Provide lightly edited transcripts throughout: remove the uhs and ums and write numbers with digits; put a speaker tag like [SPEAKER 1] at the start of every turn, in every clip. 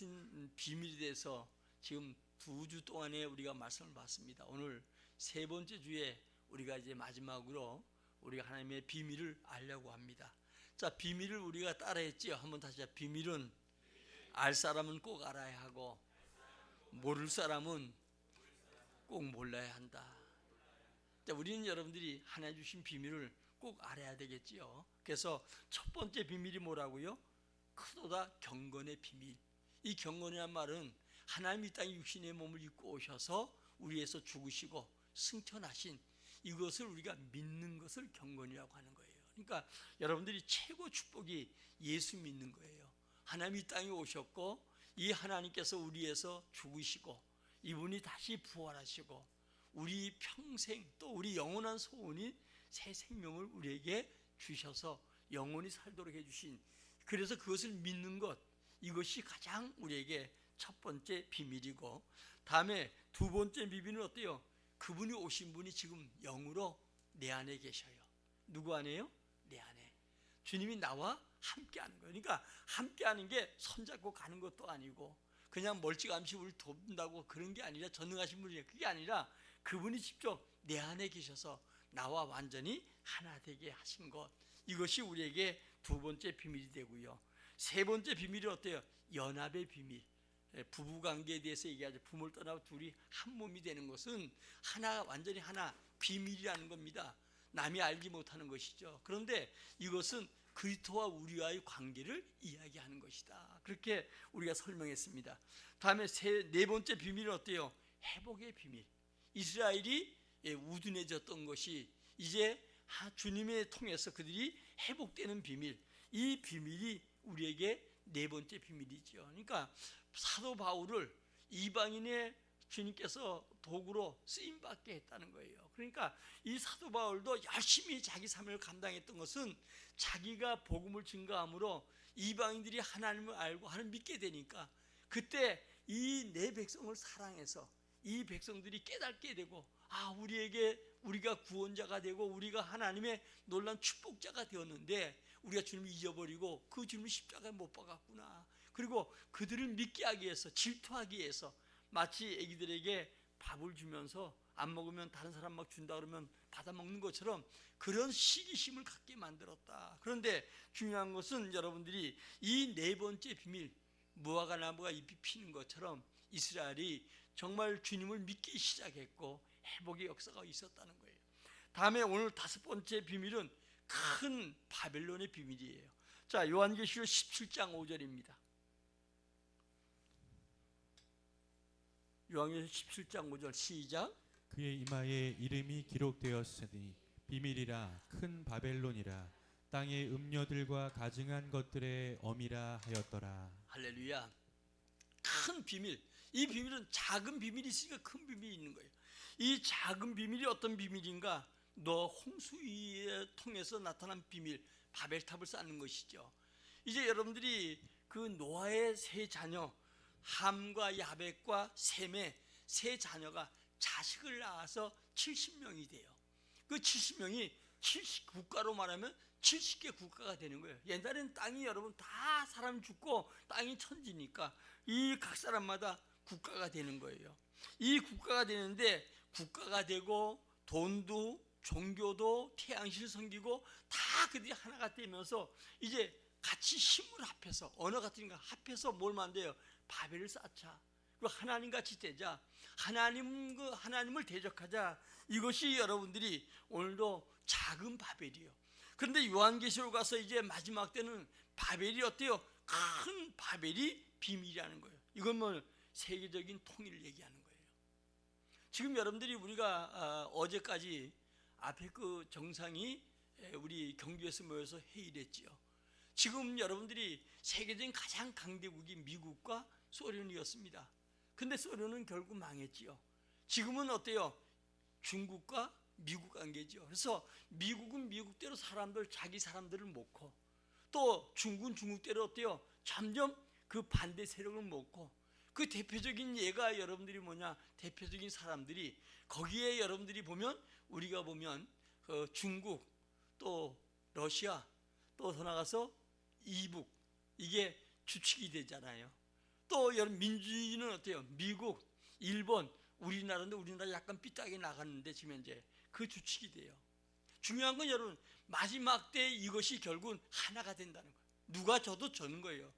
[SPEAKER 1] 주신 비밀에 대해서 지금 2주 동안에 우리가 말씀을 받습니다. 오늘 3번째 주에 우리가 이제 마지막으로 우리가 하나님의 비밀을 알려고 합니다. 자, 비밀을 우리가 따라했지요. 한번 다시. 비밀은 알 사람은 꼭 알아야 하고 모를 사람은 꼭 몰라야 한다. 자, 우리는 여러분들이 하나님 주신 비밀을 꼭 알아야 되겠지요. 그래서 첫 번째 비밀이 뭐라고요? 크도다 경건의 비밀. 이 경건이란 말은 하나님이 이 땅에 육신의 몸을 입고 오셔서 우리에서 죽으시고 승천하신 이것을 우리가 믿는 것을 경건이라고 하는 거예요. 그러니까 여러분들이 최고 축복이 예수 믿는 거예요. 하나님이 이 땅에 오셨고 이 하나님께서 우리에서 죽으시고 이분이 다시 부활하시고 우리 평생 또 우리 영원한 소원인 새 생명을 우리에게 주셔서 영원히 살도록 해주신, 그래서 그것을 믿는 것, 이것이 가장 우리에게 첫 번째 비밀이고, 다음에 두 번째 비밀은 어때요? 그분이 오신 분이 지금 영으로 내 안에 계셔요. 누구 안에요? 내 안에. 주님이 나와 함께하는 거예요. 그러니까 함께하는 게 손잡고 가는 것도 아니고 그냥 멀찌감치 우리를 돕는다고 그런 게 아니라, 전능하신 분이에요. 그게 아니라 그분이 직접 내 안에 계셔서 나와 완전히 하나 되게 하신 것, 이것이 우리에게 두 번째 비밀이 되고요. 세 번째 비밀이 어때요? 연합의 비밀. 부부관계에 대해서 얘기하죠. 부모를 떠나고 둘이 한 몸이 되는 것은 하나, 완전히 하나, 비밀이라는 겁니다. 남이 알지 못하는 것이죠. 그런데 이것은 그리스도와 우리와의 관계를 이야기하는 것이다. 그렇게 우리가 설명했습니다. 다음에 네 번째 비밀은 어때요? 회복의 비밀. 이스라엘이 우둔해졌던 것이 이제 주님을 통해서 그들이 회복되는 비밀, 이 비밀이 우리에게 네 번째 비밀이죠. 그러니까 사도 바울을 이방인의 주님께서 도구로 쓰임받게 했다는 거예요. 그러니까 이 사도 바울도 열심히 자기 삶을 감당했던 것은 자기가 복음을 증거함으로 이방인들이 하나님을 알고 하나님 믿게 되니까, 그때 이 내 백성을 사랑해서 이 백성들이 깨닫게 되고, 우리가 구원자가 되고 우리가 하나님의 놀라운 축복자가 되었는데 우리가 주님을 잊어버리고 그 주님을 십자가에 못 박았구나. 그리고 그들을 믿게 하기 위해서, 질투하기 위해서 마치 애기들에게 밥을 주면서 안 먹으면 다른 사람 막 준다 그러면 받아 먹는 것처럼 그런 시기심을 갖게 만들었다. 그런데 중요한 것은 여러분들이 이 네 번째 비밀, 무화과 나무가 잎이 피는 것처럼 이스라엘이 정말 주님을 믿기 시작했고 회복의 역사가 있었다는 거예요. 다음에 오늘 다섯 번째 비밀은 큰 바벨론의 비밀이에요. 자, 요한계시록 17장 5절입니다. 요한계시록 17장 5절 시작.
[SPEAKER 2] 그의 이마에 이름이 기록되었으니 비밀이라 큰 바벨론이라 땅의 음녀들과 가증한 것들의 엄이라 하였더라.
[SPEAKER 1] 할렐루야. 큰 비밀. 이 비밀은 작은 비밀이 있으니까 큰 비밀이 있는 거예요. 이 작은 비밀이 어떤 비밀인가? 노아 홍수에 통해서 나타난 비밀, 바벨탑을 쌓는 것이죠. 이제 여러분들이 그 노아의 세 자녀 함과 야벳과 셈의 세 자녀가 자식을 낳아서 70명이 돼요. 그 70명이 70국가로 말하면 70개 국가가 되는 거예요. 옛날에는 땅이 여러분 다 사람 죽고 땅이 천지니까 이 각 사람마다 국가가 되는 거예요. 이 국가가 되는데 국가가 되고 돈도 종교도 태양신을 섬기고 다 그들이 하나가 되면서 이제 같이 힘을 합해서, 언어 같은 거 합해서 뭘 만들어요? 바벨을 쌓자. 그리고 하나님같이 되자. 하나님을 대적하자. 이것이 여러분들이 오늘도 작은 바벨이에요. 그런데 요한계시록 가서 이제 마지막 때는 바벨이 어때요? 큰 바벨이 비밀이라는 거예요. 이건 뭐 세계적인 통일을 얘기하는 거예요. 지금 여러분들이 우리가 어제까지 앞에 그 정상이 우리 경주에서 모여서 회의를 했지요. 지금 여러분들이 세계적인 가장 강대국이 미국과 소련이었습니다. 근데 소련은 결국 망했지요. 지금은 어때요? 중국과 미국 관계죠. 그래서 미국은 미국대로 자기 사람들을 놓고, 또 중국은 중국대로 어때요? 점점 그 반대 세력을 놓고, 그 대표적인 예가 여러분들이 뭐냐? 대표적인 사람들이 거기에 여러분들이 보면, 우리가 보면 중국, 또 러시아, 또 더 나가서 이북, 이게 주축이 되잖아요. 또 여러분 민주주의는 어때요? 미국, 일본, 우리나라인데 우리나라 약간 삐딱이 나갔는데 지금 현재 그 주축이 돼요. 중요한 건 여러분 마지막 때 이것이 결국은 하나가 된다는 거예요. 누가 져도 져는 거예요.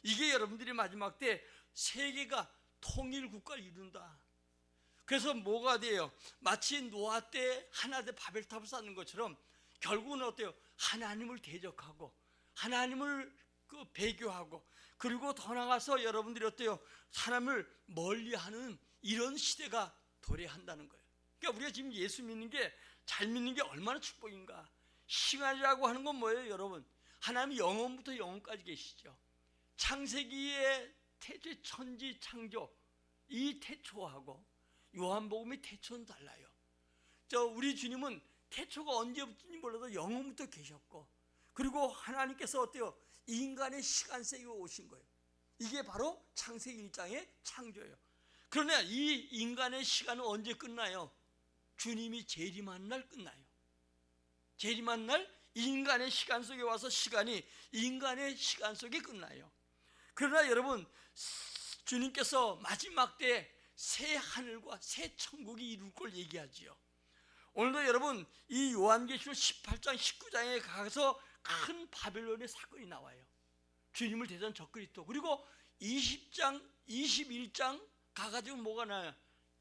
[SPEAKER 1] 이게 여러분들이 마지막 때 세계가 통일 국가를 이룬다. 그래서 뭐가 돼요? 마치 노아 때 하나 돼 바벨탑을 쌓는 것처럼 결국은 어때요? 하나님을 대적하고 하나님을 배교하고 그리고 더 나아가서 여러분들이 어때요? 하나님을 멀리하는 이런 시대가 도래한다는 거예요. 그러니까 우리가 지금 예수 믿는 게 잘 믿는 게 얼마나 축복인가. 시간이라고 하는 건 뭐예요, 여러분? 하나님이 영원부터 영원까지 계시죠. 창세기의 태초의 천지 창조 이 태초하고 요한복음의 태초는 달라요. 우리 주님은 태초가 언제부터인지 몰라도 영원부터 계셨고 그리고 하나님께서 어때요? 인간의 시간세계에 오신 거예요. 이게 바로 창세기 1장의 창조예요. 그러나 이 인간의 시간은 언제 끝나요? 주님이 재림한 날 끝나요. 재림한 날 인간의 시간 속에 와서 시간이 인간의 시간 속에 끝나요. 그러나 여러분 주님께서 마지막 때 새 하늘과 새 천국이 이룰 걸 얘기하지요. 오늘도 여러분 이 요한계시록 18장 19장에 가서 큰 바벨론의 사건이 나와요. 주님을 대전 적그리스도. 그리고 20장 21장 가가지고 뭐가 나요?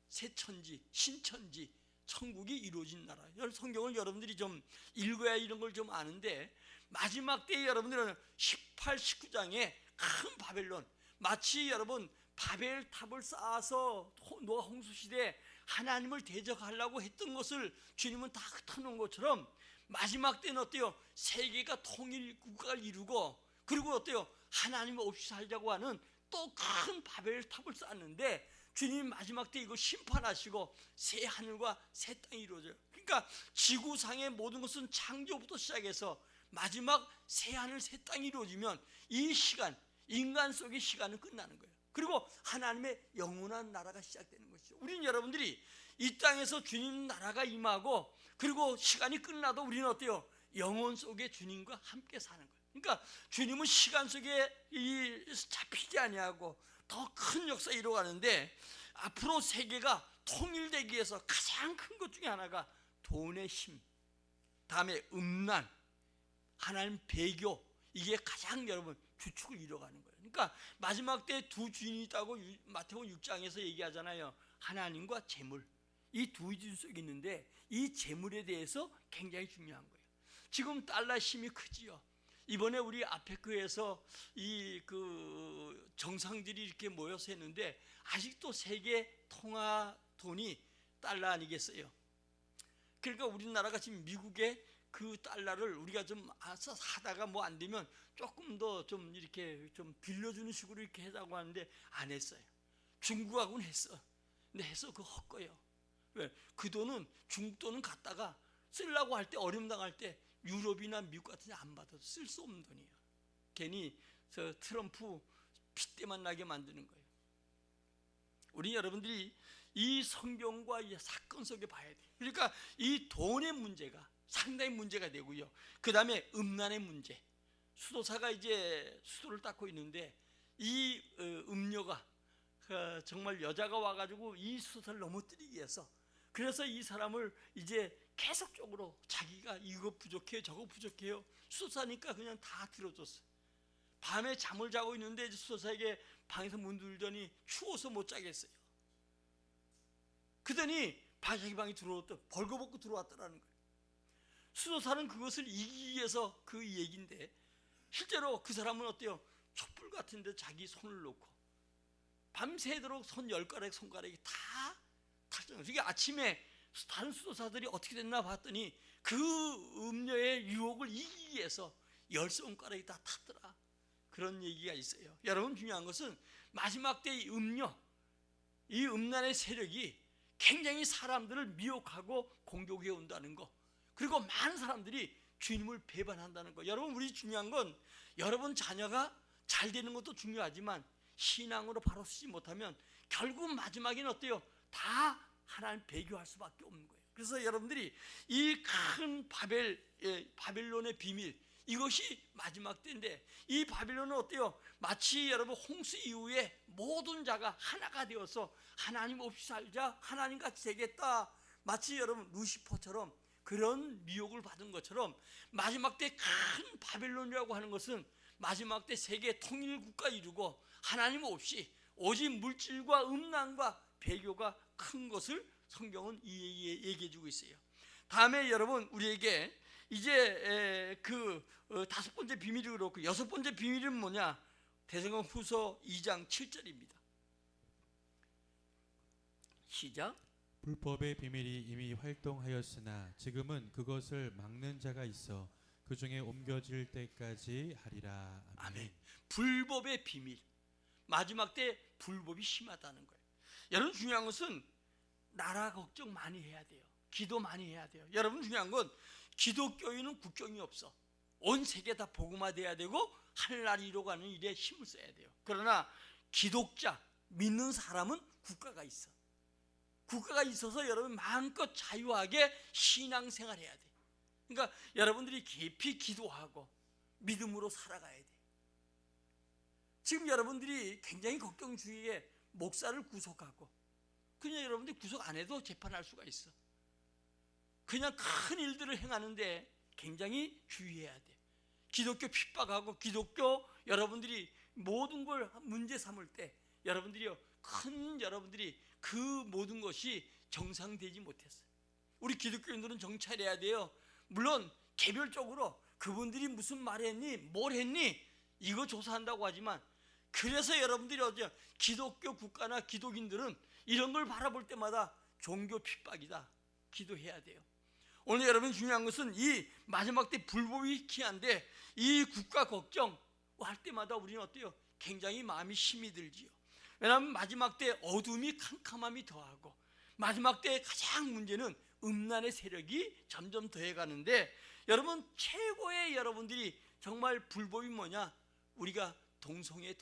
[SPEAKER 1] 새 천지 신천지 천국이 이루어진 나라. 성경을 여러분들이 좀 읽어야 이런 걸 좀 아는데 마지막 때에 여러분들은 18, 19장에 큰 바벨론 마치 여러분 바벨탑을 쌓아서 노아 홍수 시대에 하나님을 대적하려고 했던 것을 주님은 다 흩어놓은 것처럼 마지막 때는 어때요? 세계가 통일 국가를 이루고 그리고 어때요? 하나님 없이 살자고 하는 또 큰 바벨탑을 쌓았는데 주님 마지막 때 이거 심판하시고 새 하늘과 새 땅이 이루어져요. 그러니까 지구상의 모든 것은 창조부터 시작해서 마지막 새 하늘 새 땅이 이루어지면 이 시간 인간 속의 시간은 끝나는 거예요. 그리고 하나님의 영원한 나라가 시작되는 것이죠. 우리는 여러분들이 이 땅에서 주님 나라가 임하고 그리고 시간이 끝나도 우리는 어때요? 영혼 속에 주님과 함께 사는 거예요. 그러니까 주님은 시간 속에 잡히지 아니하고 더 큰 역사 이루어가는데 앞으로 세계가 통일되기 위해서 가장 큰 것 중에 하나가 돈의 힘, 다음에 음란, 하나님 배교 이게 가장 여러분 주축을 이뤄가는 거예요. 그러니까 마지막 때 두 주인이 있다고 마태복음 6장에서 얘기하잖아요. 하나님과 재물 이 두 주인 속에 있는데 이 재물에 대해서 굉장히 중요한 거예요. 지금 달러 힘이 크지요. 이번에 우리 아페크에서 이 정상들이 이렇게 모여서 했는데 아직도 세계 통화 돈이 달러 아니겠어요? 그러니까 우리나라가 지금 미국의 그 달러를 우리가 좀 하다가 뭐 안 되면 조금 더 좀 이렇게 좀 빌려주는 식으로 이렇게 하자고 하는데 안 했어요. 중국하고는 했어. 근데 해서 그거 헛거예요. 왜? 그 돈은 중국 돈은 갖다가 쓰려고 할 때 어려움 당할 때 유럽이나 미국 같은 데 안 받아도 쓸 수 없는 돈이에요. 괜히 저 트럼프 핏대만 나게 만드는 거예요. 우리 여러분들이 이 성경과 이 사건 속에 봐야 돼요. 그러니까 이 돈의 문제가 상당히 문제가 되고요. 그 다음에 음란의 문제. 수도사가 이제 수도를 닦고 있는데 이 음녀가 정말 여자가 와가지고 이 수도사를 넘어뜨리기 위해서 그래서 이 사람을 이제 계속적으로 자기가 이거 부족해요 저거 부족해요 수도사니까 그냥 다 들어줬어요. 밤에 잠을 자고 있는데 수도사에게 방에서 문 들더니 추워서 못 자겠어요. 그러더니 자기 방에 들어왔다 벌거벗고 들어왔더라는 거예요. 수도사는 그것을 이기기 위해서 그 얘기인데 실제로 그 사람은 어때요? 촛불 같은 데 자기 손을 놓고 밤새도록 손 10가락 손가락이 다 탈정해요. 그게 아침에 다른 수도사들이 어떻게 됐나 봤더니 그 음녀의 유혹을 이기기 위해서 10손가락이 다 탔더라. 그런 얘기가 있어요. 여러분 중요한 것은 마지막 때 이 음녀 이 음란의 세력이 굉장히 사람들을 미혹하고 공격해 온다는 거 그리고 많은 사람들이 주님을 배반한다는 거. 여러분 우리 중요한 건 여러분 자녀가 잘 되는 것도 중요하지만 신앙으로 바로 쓰지 못하면 결국 마지막에는 어때요? 다 하나님 배교할 수밖에 없는 거예요. 그래서 여러분들이 이 큰 바벨론의 비밀 이것이 마지막 때인데, 이 바빌론은 어때요? 마치 여러분 홍수 이후에 모든 자가 하나가 되어서 하나님 없이 살자, 하나님같이 되겠다, 마치 여러분 루시퍼처럼 그런 미혹을 받은 것처럼, 마지막 때 큰 바빌론이라고 하는 것은 마지막 때 세계 통일 국가 이루고 하나님 없이 오직 물질과 음란과 배교가 큰 것을 성경은 얘기해 주고 있어요. 다음에 여러분 우리에게 이제 다섯 번째 비밀이 그렇고, 여섯 번째 비밀은 뭐냐? 데살로니가후서 2장 7절입니다. 시작.
[SPEAKER 2] 불법의 비밀이 이미 활동하였으나 지금은 그것을 막는 자가 있어 그 중에 옮겨질 때까지 하리라.
[SPEAKER 1] 아멘. 불법의 비밀, 마지막 때 불법이 심하다는 거예요. 여러분 중요한 것은 나라 걱정 많이 해야 돼요. 기도 많이 해야 돼요. 여러분 중요한 건 기독교인은 국경이 없어. 온 세계 다 복음화돼야 되고 하늘나라 이루어가는 일에 힘을 써야 돼요. 그러나 기독자, 믿는 사람은 국가가 있어. 국가가 있어서 여러분 마음껏 자유하게 신앙생활해야 돼. 그러니까 여러분들이 깊이 기도하고 믿음으로 살아가야 돼. 지금 여러분들이 굉장히 걱정 주위에 목사를 구속하고, 그냥 여러분들이 구속 안 해도 재판할 수가 있어. 그냥 큰 일들을 행하는데 굉장히 주의해야 돼. 기독교 핍박하고 기독교 여러분들이 모든 걸 문제 삼을 때 여러분들이 그 모든 것이 정상되지 못했어요. 우리 기독교인들은 정찰해야 돼요. 물론 개별적으로 그분들이 무슨 말 했니, 뭘 했니, 이거 조사한다고 하지만, 그래서 여러분들이 어제 기독교 국가나 기독인들은 이런 걸 바라볼 때마다 종교 핍박이다, 기도해야 돼요. 오늘 여러분 중요한 것은 이 마지막 때 불법이 희한데, 이 국가 걱정 할 때마다 우리는 어때요? 굉장히 마음이 힘이 들지요. 왜냐하면 마지막 때 어둠이 캄캄함이 더하고, 마지막 때 가장 문제는 음란의 세력이 점점 더해가는데, 여러분 최고의 여러분들이 정말 불법이 뭐냐? 우리가 동성애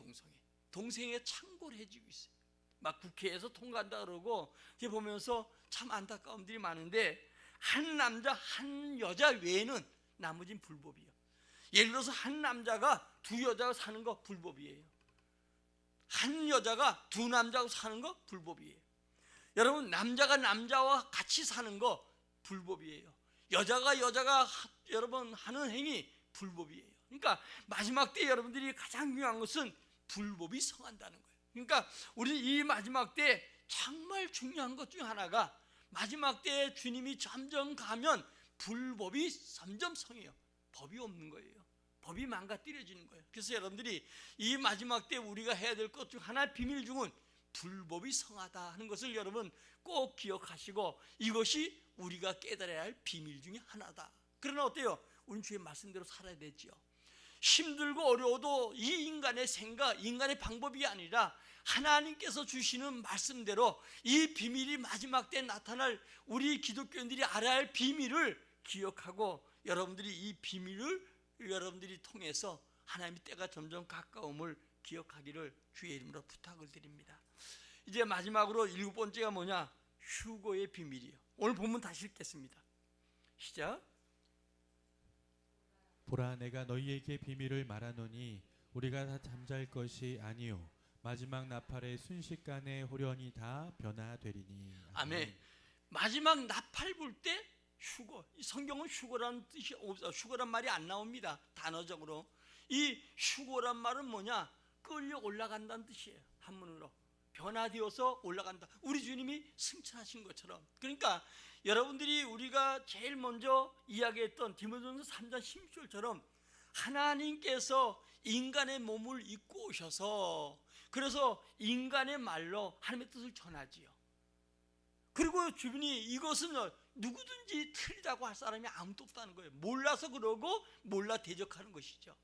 [SPEAKER 1] 창고를 해지고 있어요. 막 국회에서 통과한다 그러고 이제 보면서 참 안타까움들이 많은데, 한 남자 한 여자 외에는 나머지는 불법이에요. 예를 들어서 한 남자가 두 여자가 사는 거 불법이에요. 한 여자가 두 남자하고 사는 거 불법이에요. 여러분 남자가 남자와 같이 사는 거 불법이에요. 여자가 여러분 하는 행위 불법이에요. 그러니까 마지막 때 여러분들이 가장 중요한 것은 불법이 성한다는 거예요. 그러니까 우리 이 마지막 때 정말 중요한 것 중 하나가, 마지막 때 주님이 점점 가면 불법이 점점 성해요. 법이 없는 거예요. 법이 망가뜨려지는 거예요. 그래서 여러분들이 이 마지막 때 우리가 해야 될 것 중 하나의 비밀 중은 불법이 성하다 하는 것을 여러분 꼭 기억하시고, 이것이 우리가 깨달아야 할 비밀 중에 하나다. 그러나 어때요? 우리는 주의 말씀대로 살아야 되죠. 힘들고 어려워도 이 인간의 생각, 인간의 방법이 아니라 하나님께서 주시는 말씀대로 이 비밀이 마지막 때 나타날 우리 기독교인들이 알아야 할 비밀을 기억하고, 여러분들이 이 비밀을 여러분들이 통해서 하나님의 때가 점점 가까움을 기억하기를 주의 이름으로 부탁을 드립니다. 이제 마지막으로 일곱 번째가 뭐냐? 휴거의 비밀이에요. 오늘 본문 다시 읽겠습니다. 시작.
[SPEAKER 2] 보라, 내가 너희에게 비밀을 말하노니 우리가 다 잠잘 것이 아니요 마지막 나팔의 순식간에 호련히 다 변화되리니.
[SPEAKER 1] 아멘. 마지막 나팔 불 때 휴거. 이 성경은 휴거라는 뜻이 없어. 휴거란 말이 안 나옵니다. 단어적으로. 이 휴거란 말은 뭐냐? 끌려 올라간다는 뜻이에요. 한문으로. 변화되어서 올라간다. 우리 주님이 승천하신 것처럼. 그러니까 여러분들이 우리가 제일 먼저 이야기했던 디모데전서 3장 16절처럼 하나님께서 인간의 몸을 입고 오셔서, 그래서 인간의 말로 하나님의 뜻을 전하지요. 그리고 주변이 이것은 누구든지 틀리다고 할 사람이 아무도 없다는 거예요. 몰라서 그러고 몰라 대적하는 것이죠.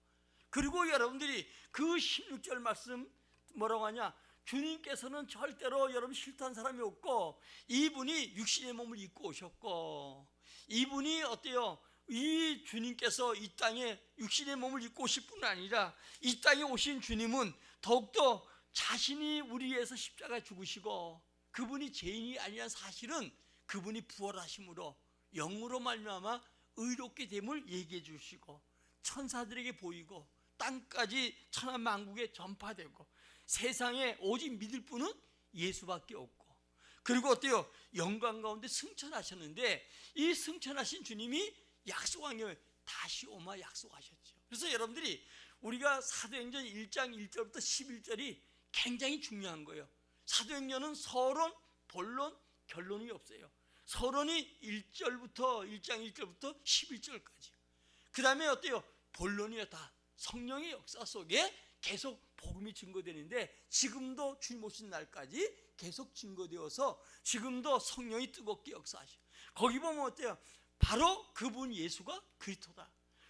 [SPEAKER 1] 그리고 여러분들이 그 16절 말씀 뭐라고 하냐? 주님께서는 절대로 여러분 싫다는 사람이 없고, 이분이 육신의 몸을 입고 오셨고, 이분이 어때요? 이 주님께서 이 땅에 육신의 몸을 입고 오실 뿐 아니라 이 땅에 오신 주님은 더욱더 자신이 우리 위해서 십자가에 죽으시고, 그분이 죄인이 아니란 사실은 그분이 부활하심으로 영으로 말미암아 의롭게 됨을 얘기해 주시고, 천사들에게 보이고 땅까지 천하만국에 전파되고 세상에 오직 믿을 분은 예수밖에 없고, 그리고 어때요? 영광 가운데 승천하셨는데 이 승천하신 주님이 약속한 게 다시 오마 약속하셨죠. 그래서 여러분들이 우리가 사도행전 1장 1절부터 11절이 굉장히 중요한 거예요. 사도행전은 서론, 본론, 결론이 없어요. 서론이 1장 1절부터 11절까지. 그 다음에 어때요? 본론이요. 다 성령의 역사 속에 계속 복음이 증거되는데 지금도 주님 오신 날까지 계속 증거되어서 지금도 성령이 뜨겁게 역사하셔. 거기 보면 어때요? 바로 그분 예수가 그리스도다.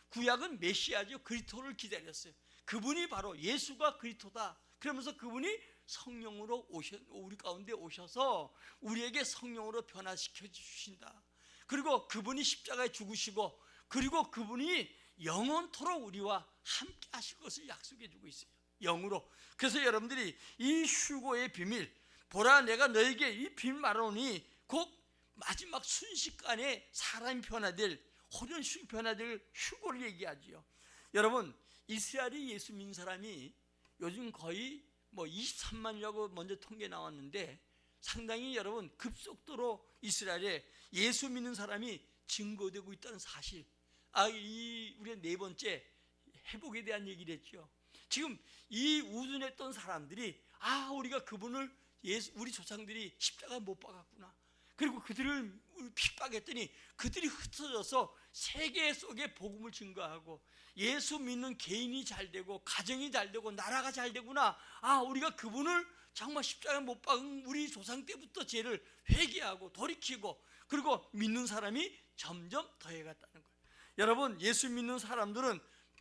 [SPEAKER 1] 구약은 메시아죠. 그리스도를 기다렸어요. 그분이 바로 예수가 그리스도다. 그러면서 그분이 성령으로 우리 가운데 오셔서 우리에게 성령으로 변화시켜 주신다. 그리고 그분이 십자가에 죽으시고 그리고 그분이 영원토록 우리와 함께 하실 것을 약속해 주고 있어요. 영으로. 그래서 여러분들이 이 휴고의 비밀, 보라 내가 너에게 이 비밀 말하노니 곧 마지막 순식간에 사람이 변화될, 호련식이 변화될 휴고를 얘기하지요. 여러분, 이스라엘이 예수 믿는 사람이 요즘 거의 23만이라고 먼저 통계 나왔는데 상당히 여러분 급속도로 이스라엘에 예수 믿는 사람이 증거되고 있다는 사실. 우리의 네 번째 회복에 대한 얘기를 했죠. 지금 이 우둔했던 사람들이 우리가 그분을 우리 조상들이 십자가 못 박았구나. 그리고 그들을 핍박했더니 그들이 흩어져서 세계 속에 복음을 증거하고 예수 믿는 개인이 잘 되고 가정이 잘 되고 나라가 잘 되구나. 우리가 그분을 정말 십자가 못 박은 우리 조상 때부터 죄를 회개하고 돌이키고 그리고 믿는 사람이 점점 더해갔다는 거예요. 여러분, 예수 믿는 사람들은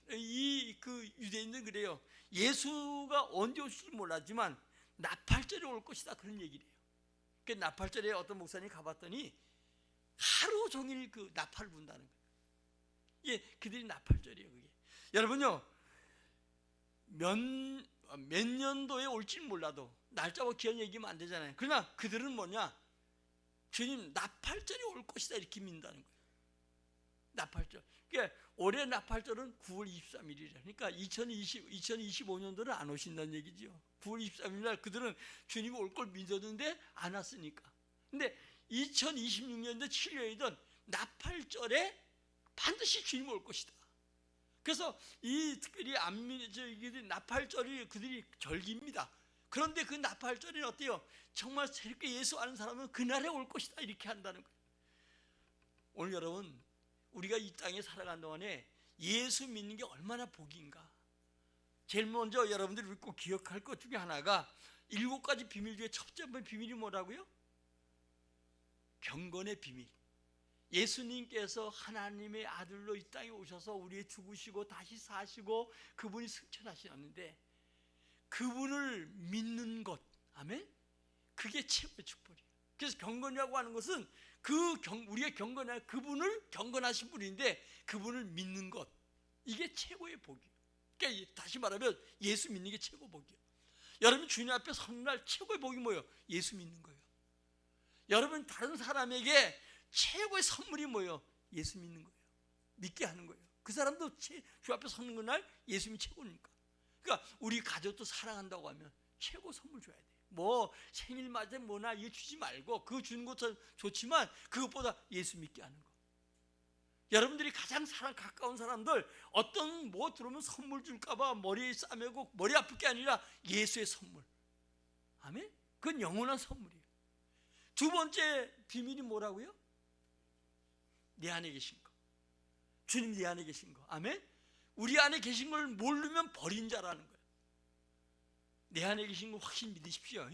[SPEAKER 1] 유대인들은 그래요. 예수가 언제 오실지 몰랐지만 나팔절이 올 것이다, 그런 얘기를 해요. 그 나팔절에 어떤 목사님이 가봤더니 하루 종일 그 나팔을 분다는 거예요. 그들이 나팔절이에요. 그게. 여러분요, 몇 년도에 올지는 몰라도 날짜와 기한 얘기하면 안 되잖아요. 그러나 그들은 뭐냐? 주님 나팔절이 올 것이다 이렇게 믿는다는 거예요. 나팔절. 그러니까 올해 나팔절은 9월 23일이래. 그러니까 2025년도는 안 오신다는 얘기죠. 9월 23일 날 그들은 주님이 올 걸 믿었는데 안 왔으니까. 근데 2026년도 7년이든 나팔절에 반드시 주님 올 것이다. 그래서 특별히 나팔절이 그들이 절기입니다. 그런데 그 나팔절이 어때요? 정말 새롭게 예수 아는 사람은 그날에 올 것이다 이렇게 한다는 거예요. 오늘 여러분, 우리가 이 땅에 살아가는 동안에 예수 믿는 게 얼마나 복인가. 제일 먼저 여러분들이 꼭 기억할 것 중에 하나가 7가지 비밀 중에 첫 번째 비밀이 뭐라고요? 경건의 비밀. 예수님께서 하나님의 아들로 이 땅에 오셔서 우리의 죽으시고 다시 사시고 그분이 승천하셨는데 그분을 믿는 것, 아멘? 그게 최고의 축복이에요. 그래서 경건이라고 하는 것은 우리의 경건한 그분을 경건하신 분인데 그분을 믿는 것, 이게 최고의 복이에요. 그러니까 다시 말하면 예수 믿는 게 최고 복이에요. 여러분 주님 앞에 서는 날 최고의 복이 뭐예요? 예수 믿는 거예요. 여러분 다른 사람에게 최고의 선물이 뭐예요? 예수 믿는 거예요. 믿게 하는 거예요. 그 사람도 주 앞에 서는 그날 예수님이 최고니까. 그러니까 우리 가족도 사랑한다고 하면 최고 선물 줘야 돼. 생일 맞아 뭐나 이거 주지 말고 그거 주는 것도 좋지만 그것보다 예수 믿게 하는 거. 여러분들이 가장 가까운 사람들 어떤 들어오면 선물 줄까봐 머리에 싸매고 머리 아플 게 아니라 예수의 선물. 아멘? 그건 영원한 선물이에요. 두 번째 비밀이 뭐라고요? 내 안에 계신 거. 주님 내 안에 계신 거. 아멘? 우리 안에 계신 걸 모르면 버린 자라는 거예요. 내 안에 계신 거 확실히 믿으십시오.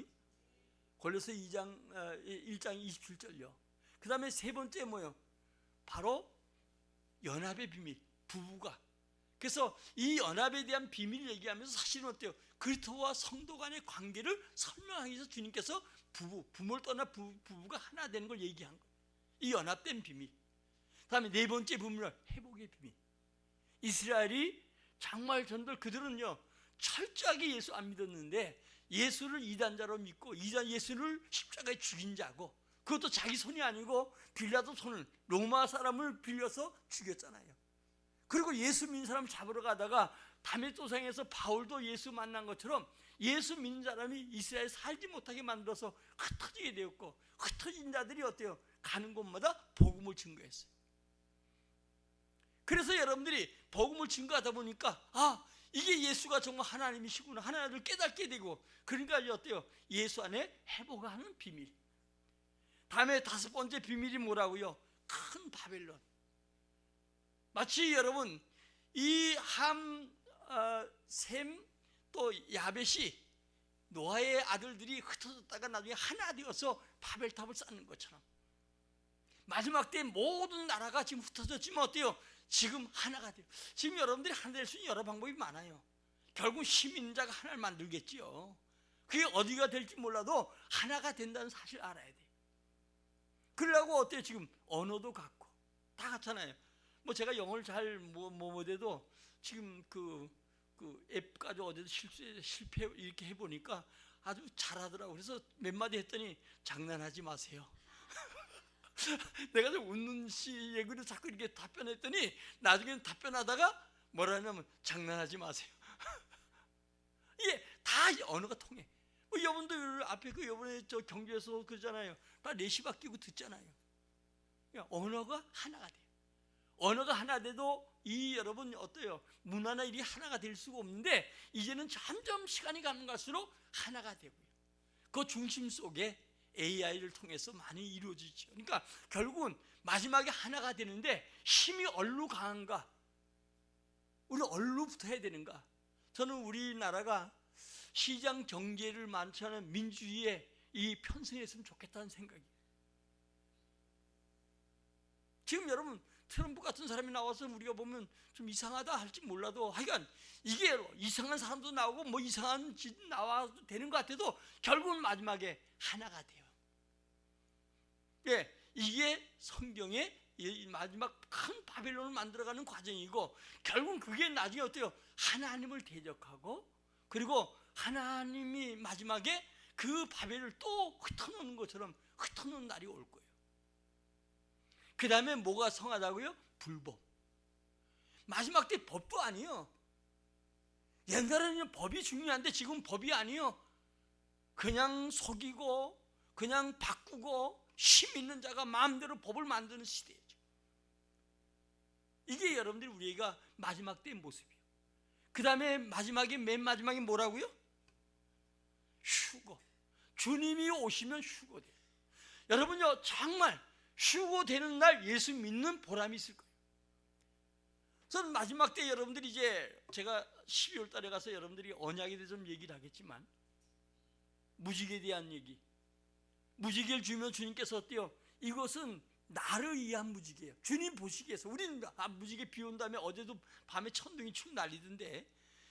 [SPEAKER 1] 골로새 1장 27절요. 그 다음에 세 번째 뭐예요? 바로 연합의 비밀, 부부가. 그래서 이 연합에 대한 비밀을 얘기하면서 사실은 어때요? 그리스도와 성도 간의 관계를 설명하기 위해서 주님께서 부모를 떠나 부부가 하나 되는 걸 얘기한 거예요. 이 연합된 비밀. 그 다음에 네 번째 비밀은 회복의 비밀. 이스라엘이 정말 그들은요 철저하게 예수 안 믿었는데 예수를 이단자로 믿고 예수를 십자가에 죽인 자고, 그것도 자기 손이 아니고 빌라도 손을, 로마 사람을 빌려서 죽였잖아요. 그리고 예수 믿는 사람 잡으러 가다가 다메섹도상에서 바울도 예수 만난 것처럼 예수 믿는 사람이 이스라엘에 살지 못하게 만들어서 흩어지게 되었고, 흩어진 자들이 어때요? 가는 곳마다 복음을 증거했어요. 그래서 여러분들이 복음을 증거하다 보니까 이게 예수가 정말 하나님이시구나, 하나님을 깨닫게 되고, 그러니까 어때요? 예수 안에 회복하는 비밀. 다음에 5번째 비밀이 뭐라고요? 큰 바벨론. 마치 여러분 이 함, 셈, 또 야벳이 노아의 아들들이 흩어졌다가 나중에 하나 되어서 바벨탑을 쌓는 것처럼 마지막 때 모든 나라가 지금 흩어졌지만 어때요? 지금 하나가 돼요. 지금 여러분들이 하나 될 수 있는 여러 방법이 많아요. 결국 힘 있는 자가 하나를 만들겠지요. 그게 어디가 될지 몰라도 하나가 된다는 사실을 알아야 돼요. 그러려고 어때요? 지금 언어도 같고 다 같잖아요. 뭐 제가 영어를 잘 못해도 지금 그 앱 가지고 어제도 실패 이렇게 해보니까 아주 잘하더라고. 그래서 몇 마디 했더니 장난하지 마세요. 내가 좀 웃는 씨 얘기를 자꾸 이렇게 답변했더니 나중에는 답변하다가 뭐라 하냐면 장난하지 마세요. 이게 다 언어가 통해. 뭐 여러분들 앞에 그 여번에 저 경주에서 그러잖아요. 다 내시박 끼고 듣잖아요. 그러니까 언어가 하나가 돼요. 언어가 하나 돼도 이 여러분 어때요? 문화나 일이 하나가 될 수가 없는데 이제는 점점 시간이 가는 갈수록 하나가 되고요. 그 중심 속에 AI를 통해서 많이 이루어지죠. 그러니까 결국은 마지막에 하나가 되는데 힘이 얼로 강한가? 우리 얼로 붙어야 되는가? 저는 우리나라가 시장 경제를 많지 않은 민주주의에 이 편승했으면 좋겠다는 생각이에요. 지금 여러분 트럼프 같은 사람이 나와서 우리가 보면 좀 이상하다 할지 몰라도 하여간 이게 이상한 사람도 나오고 뭐 이상한 짓 나와도 되는 것 같아도 결국은 마지막에 하나가 돼요. 예, 이게 성경의 마지막 큰 바벨론을 만들어가는 과정이고 결국은 그게 나중에 어때요? 하나님을 대적하고 그리고 하나님이 마지막에 그 바벨을 또 흩어놓는 것처럼 흩어놓는 날이 올 거예요. 그 다음에 뭐가 성하다고요? 불법. 마지막 때 법도 아니에요. 옛날에는 법이 중요한데 지금 법이 아니에요. 그냥 속이고 그냥 바꾸고 힘 있는 자가 마음대로 법을 만드는 시대죠. 이게 여러분들이 우리가 마지막 때의 모습이에요. 그 다음에 맨 마지막에 뭐라고요? 휴거. 주님이 오시면 휴거돼요. 여러분요 정말 휴거되는 날 예수 믿는 보람이 있을 거예요. 저는 마지막 때 여러분들이 이제 제가 12월 달에 가서 여러분들이 언약에 대해서 좀 얘기를 하겠지만 무지개에 대한 얘기, 무지개를 주면 주님께서 어때요? 이것은 나를 위한 무지개예요. 주님 보시기에서 우리는 무지개 비 온 다음에 어제도 밤에 천둥이 축 날리던데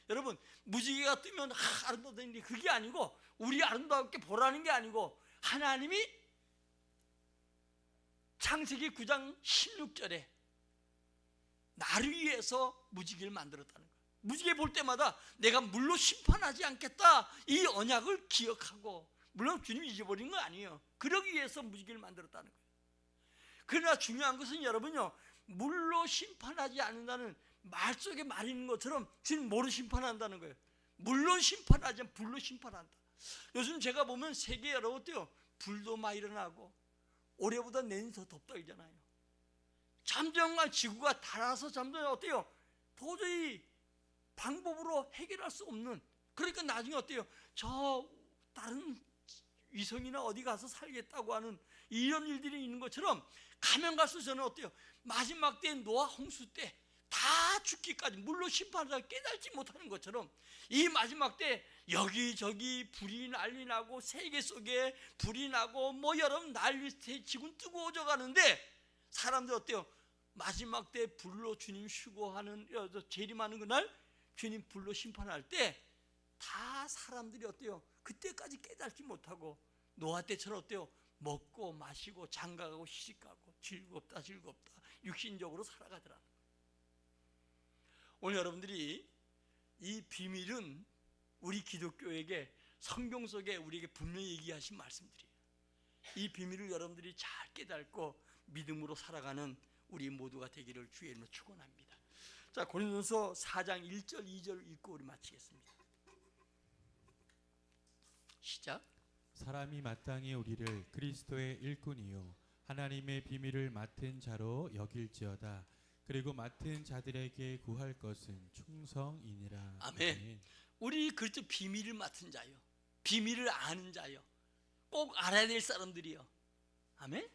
[SPEAKER 1] 여러분 무지개가 뜨면 아름다운데 그게 아니고 우리 아름답게 보라는 게 아니고 하나님이 창세기 9장 16절에 나를 위해서 무지개를 만들었다는 거예요. 무지개 볼 때마다 내가 물로 심판하지 않겠다 이 언약을 기억하고 물론 주님이 잊어버린 건 아니에요. 그러기 위해서 무지개를 만들었다는 거예요. 그러나 중요한 것은 여러분요 물로 심판하지 않는다는 말 속에 말이 있는 것처럼 지금 뭐로 심판한다는 거예요. 물로 심판하지 않고 불로 심판한다. 요즘 제가 보면 세계 여러 어때요? 불도 막 일어나고 올해보다 내년이 더 덥다 이잖아요. 점점 지구가 닳아서 점점 어때요? 도저히 방법으로 해결할 수 없는 그러니까 나중에 어때요? 저 다른 위성이나 어디 가서 살겠다고 하는 이런 일들이 있는 것처럼 가면 갈수록 저는 어때요? 마지막 때 노아 홍수 때 다 죽기까지 물로 심판하다 깨달지 못하는 것처럼 이 마지막 때 여기저기 불이 난리 나고 세계 속에 불이 나고 뭐 여러분 난리 지금 뜨거워져 가는데 사람들 어때요? 마지막 때 불로 주님 휴거하는 재림하는 그날 주님 불로 심판할 때 다 사람들이 어때요? 그때까지 깨닫지 못하고 노아 때처럼 어때요? 먹고 마시고 장가가고 시집가고 즐겁다 육신적으로 살아가더라. 오늘 여러분들이 이 비밀은 우리 기독교에게 성경 속에 우리에게 분명히 얘기하신 말씀들이에요. 이 비밀을 여러분들이 잘 깨닫고 믿음으로 살아가는 우리 모두가 되기를 주의 이름으로 축원합니다. 자, 고린도서 4장 1절 2절 읽고 우리 마치겠습니다. 시작.
[SPEAKER 2] 사람이 마땅히 우리를 그리스도의 일꾼이요 하나님의 비밀을 맡은 자로 여길지어다. 그리고 맡은 자들에게 구할 것은 충성이니라.
[SPEAKER 1] 아멘. 우리 그리스도 비밀을 맡은 자요, 비밀을 아는 자요, 꼭 알아야 될 사람들이요. 아멘.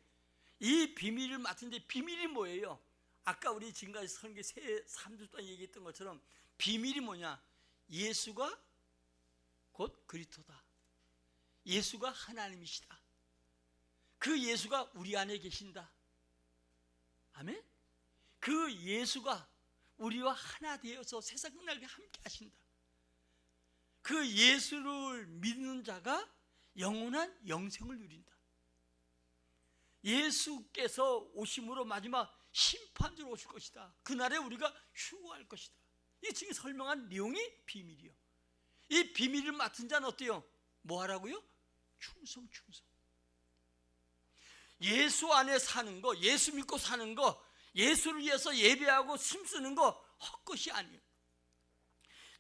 [SPEAKER 1] 이 비밀을 맡은데, 비밀이 뭐예요? 아까 우리 지금까지 설교 3주 동안 얘기했던 것처럼 비밀이 뭐냐? 예수가 곧 그리스도다. 예수가 하나님이시다. 그 예수가 우리 안에 계신다. 아멘. 그 예수가 우리와 하나 되어서 세상 끝날때 함께 하신다. 그 예수를 믿는 자가 영원한 영생을 누린다. 예수께서 오심으로 마지막 심판주로 오실 것이다. 그날에 우리가 휴거할 것이다. 이 지금 설명한 내용이 비밀이요. 이 비밀을 맡은 자는 어때요? 뭐 하라고요? 충성. 예수 안에 사는 거, 예수 믿고 사는 거, 예수를 위해서 예배하고 힘쓰는 거 헛것이 아니에요.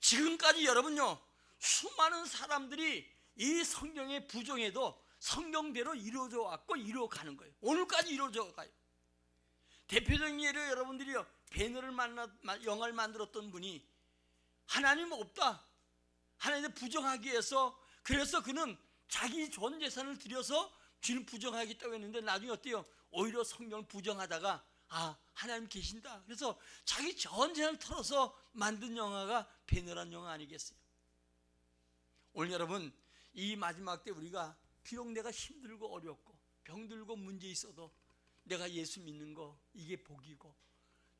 [SPEAKER 1] 지금까지 여러분요, 수많은 사람들이 이 성경의 부정에도 성경대로 이루어져 왔고 이루어가는 거예요. 오늘까지 이루어져 가요. 대표적인 예로 여러분들이요, 베너를 영화를 만들었던 분이 하나님 없다, 하나님을 부정하기 위해서, 그래서 그는 자기 전 재산을 들여서 주님 부정하겠다고 했는데 나중에 어때요? 오히려 성경을 부정하다가 하나님 계신다, 그래서 자기 전 재산을 털어서 만든 영화가 베너란 영화 아니겠어요? 오늘 여러분, 이 마지막 때 우리가 비록 내가 힘들고 어렵고 병들고 문제 있어도 내가 예수 믿는 거, 이게 복이고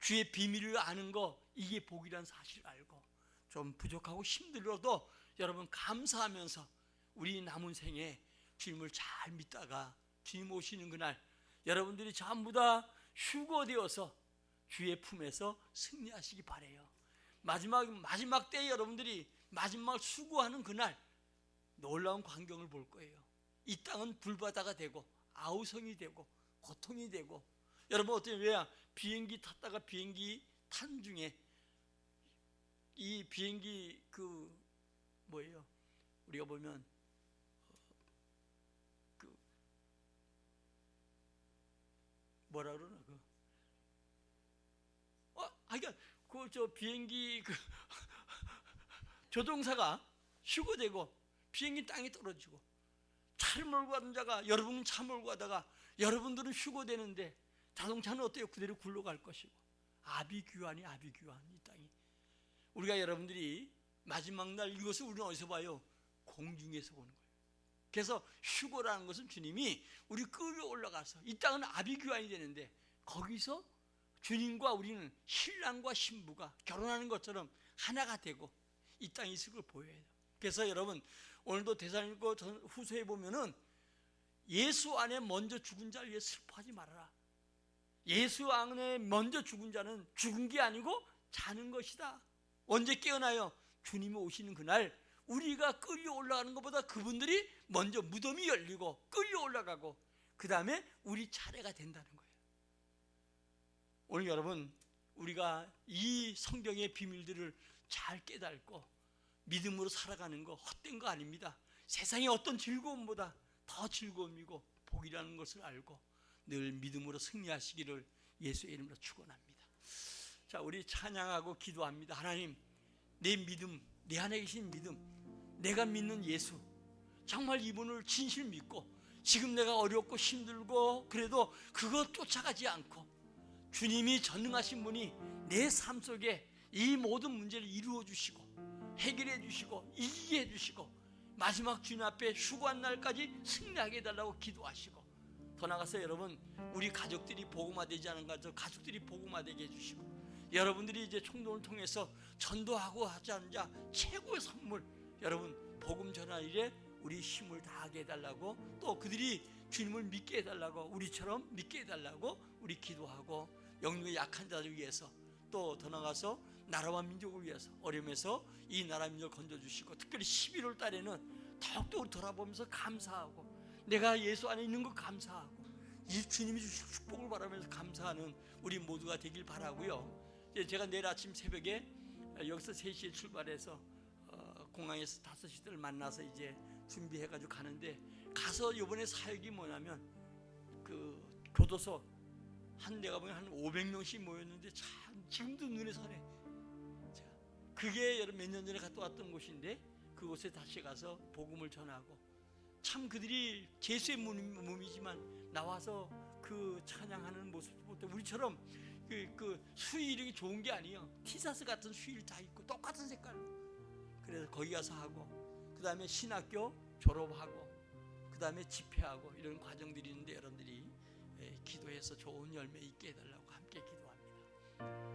[SPEAKER 1] 주의 비밀을 아는 거, 이게 복이라는 사실을 알고 좀 부족하고 힘들어도 여러분 감사하면서 우리 남은 생에 주님을 잘 믿다가 주님 오시는 그날 여러분들이 전부 다 휴거되어서 주의 품에서 승리하시기 바라요. 마지막 때에 여러분들이 마지막 수고하는 그날 놀라운 광경을 볼 거예요. 이 땅은 불바다가 되고 아우성이 되고 고통이 되고, 여러분 어때요? 왜야? 비행기 탔다가 비행기 탄 중에 이 비행기 뭐예요? 우리가 보면 뭐라 그러나 비행기 조종사가 휴거되고 비행기 땅에 떨어지고 차를 몰고 가던 자가, 여러분은 차 몰고 가다가 여러분들은 휴거되는데 자동차는 어때요? 그대로 굴러갈 것이고 아비규환 이 땅이. 우리가 여러분들이 마지막 날 이것을 우리는 어디서 봐요? 공중에서 보는 거예요. 그래서 휴거라는 것은 주님이 우리 끌어 올라가서 이 땅은 아비규환이 되는데 거기서 주님과 우리는 신랑과 신부가 결혼하는 것처럼 하나가 되고 이 땅에 있을 걸 보여야 돼요. 그래서 여러분 오늘도 데살로니가 후서에 보면은 예수 안에 먼저 죽은 자를 위해 슬퍼하지 말아라. 예수 안에 먼저 죽은 자는 죽은 게 아니고 자는 것이다. 언제 깨어나요? 주님이 오시는 그날 우리가 끌려 올라가는 것보다 그분들이 먼저 무덤이 열리고 끌려 올라가고 그 다음에 우리 차례가 된다는 거예요. 오늘 여러분 우리가 이 성경의 비밀들을 잘 깨닫고 믿음으로 살아가는 거 헛된 거 아닙니다. 세상의 어떤 즐거움보다 더 즐거움이고 복이라는 것을 알고 늘 믿음으로 승리하시기를 예수의 이름으로 축원합니다. 자, 우리 찬양하고 기도합니다. 하나님, 내 믿음, 내 안에 계신 믿음, 내가 믿는 예수, 정말 이분을 진실 믿고 지금 내가 어렵고 힘들고 그래도 그거 쫓아가지 않고 주님이 전능하신 분이 내 삶 속에 이 모든 문제를 이루어 주시고 해결해 주시고 이기게 해 주시고 마지막 주님 앞에 휴거한 날까지 승리하게 해달라고 기도하시고, 더 나가서 여러분 우리 가족들이 복음화되지 않은 가족들이 복음화되게 해주시고, 여러분들이 이제 총동을 통해서 전도하고 하지 않은 자 최고의 선물, 여러분 복음 전할 일에 우리 힘을 다하게 해달라고, 또 그들이 주님을 믿게 해달라고, 우리처럼 믿게 해달라고 우리 기도하고, 영육의 약한 자를 위해서 또 더 나가서 나라와 민족을 위해서 어려움에서 이 나라 민족을 건져주시고, 특별히 11월 달에는 더욱더 우리 돌아보면서 감사하고 내가 예수 안에 있는 것 감사하고 이 주님이 주신 축복을 바라면서 감사하는 우리 모두가 되길 바라고요. 이제 제가 내일 아침 새벽에 여기서 3시에 출발해서 공항에서 5시들 만나서 이제 준비해가지고 가는데, 가서 이번에 사역이 뭐냐면 그 교도소 내가 보면 한 500명씩 모였는데 참 지금도 눈에 선해. 자, 그게 여러 몇 년 전에 갔다 왔던 곳인데 그곳에 다시 가서 복음을 전하고, 참 그들이 예수의 몸이지만 나와서 그 찬양하는 모습을 볼 때 우리처럼 그 수의력이 좋은 게 아니에요. 티사스 같은 수의를 다 입고 똑같은 색깔로. 그래서 거기 가서 하고, 그 다음에 신학교 졸업하고, 그 다음에 집회하고, 이런 과정들이 있는데 여러분들이 기도해서 좋은 열매 있게 해달라고 함께 기도합니다.